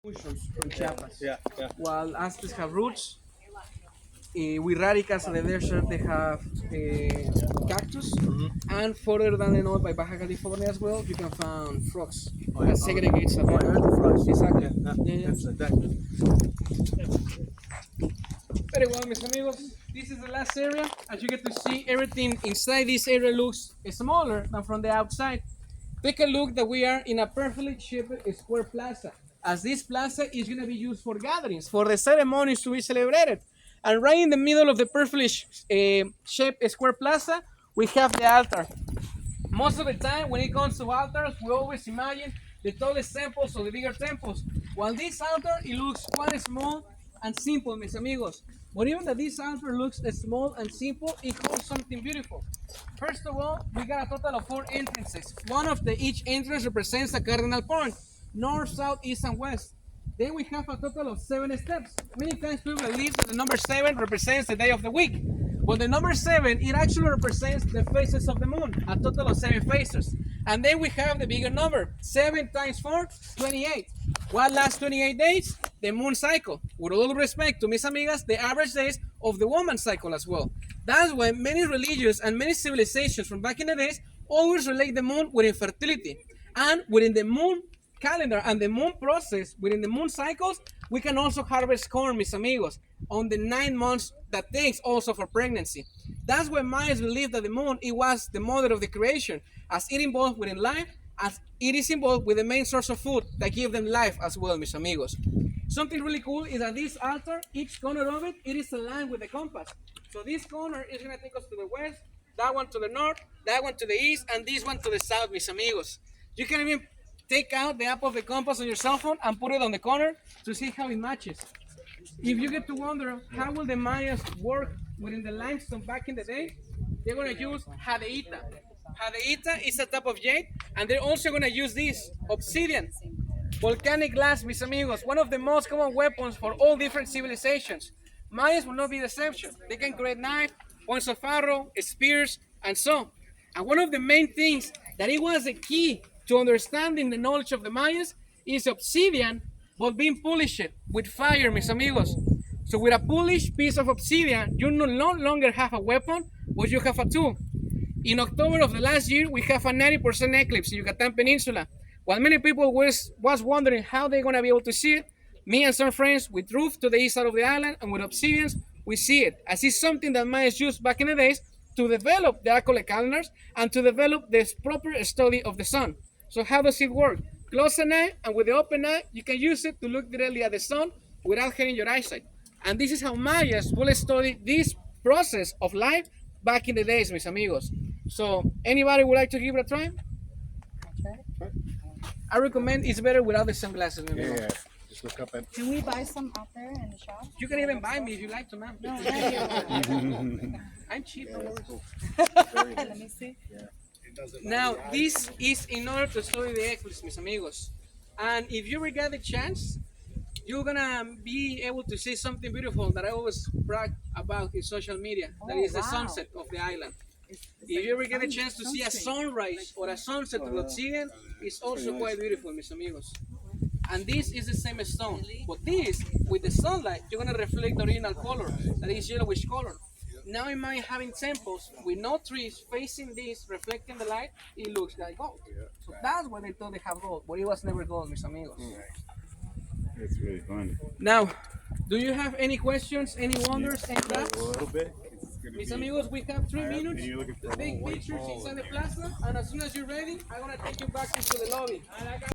mushrooms from Chiapas. Yeah. While Aztecs have roots, with radicas in the desert they have cactus, and further down the north by Baja California as well, you can find frogs that segregates a bit. Exactly. Yeah. Very well, mis amigos. This is the last area. As you get to see, everything inside this area looks smaller than from the outside. Take a look that we are in a perfectly shaped square plaza, as this plaza is going to be used for gatherings, for the ceremonies to be celebrated. And right in the middle of the perfectly shaped square plaza, we have the altar. Most of the time, when it comes to altars, we always imagine the tallest temples or the bigger temples. While this altar, it looks quite small and simple, mis amigos. But even that this altar looks small and simple, it holds something beautiful. First of all, we got a total of 4 entrances. One of each entrance represents a cardinal point: north, south, east, and west. Then we have a total of 7 steps. Many times people believe that the number 7 represents the day of the week. But the number 7, it actually represents the phases of the moon, a total of 7 phases. And then we have the bigger number, 7 times 4, 28. What lasts 28 days? The moon cycle. With all respect to mis amigas, the average days of the woman cycle as well. That's why many religions and many civilizations from back in the days always relate the moon with infertility. And within the moon calendar and the moon process, within the moon cycles, we can also harvest corn, mis amigos, on the 9 months that takes also for pregnancy. That's why Mayans believe that the moon, it was the mother of the creation, as it involved within life, as it is involved with the main source of food that give them life as well, mis amigos. Something really cool is that this altar, each corner of it, it is aligned with the compass. So this corner is going to take us to the west, that one to the north, that one to the east, and this one to the south, mis amigos. You can even take out the app of the compass on your cell phone and put it on the corner to see how it matches. If you get to wonder how will the Mayas work within the limestone back in the day, they're going to use jadeita. Jadeita is a type of jade, and they're also going to use this obsidian, volcanic glass, mis amigos, one of the most common weapons for all different civilizations. Mayas will not be the exception. They can create knives, points of arrow, spears, and so on. And one of the main things that it was the key to understanding the knowledge of the Mayas is obsidian, but being polished with fire, mis amigos. So with a polished piece of obsidian, you no longer have a weapon, but you have a tool. In October of the last year, we have a 90% eclipse in Yucatan Peninsula. While many people was wondering how they're going to be able to see it, me and some friends with roof to the east side of the island and with obsidians, we see it, as it's something that Mayas used back in the days to develop the Acole calendars and to develop this proper study of the sun. So how does it work? Close an eye, and with the open eye, you can use it to look directly at the sun without hurting your eyesight. And this is how Mayas will study this process of life back in the days, mis amigos. So anybody would like to give it a try? I recommend it's better without the sunglasses. Yeah. Just look up at. Can we buy some out there in the shop? You can even buy me if you like to, ma'am. No, I'm cheap. Don't worry. let me see. Now, this is in order to study the eclipse, mis amigos. And if you ever get the chance, you're gonna be able to see something beautiful that I always brag about in social media. That is the sunset of the island. If you ever get a chance to see a sunrise or a sunset with obsidian, it's also quite beautiful, mis amigos. And this is the same stone. But this, with the sunlight, you're gonna reflect the original color, that is yellowish color. Now in my having temples with no trees facing this, reflecting the light, it looks like gold. So that's why they thought they have gold, but it was never gold, mis amigos. It's really fun. Now, do you have any questions, any wonders, any doubts? A little bit. It's gonna Mis be- amigos, we have 3 minutes you're looking for to a take white pictures ball. inside the plaza, and as soon as you're ready, I'm gonna take you back into the lobby.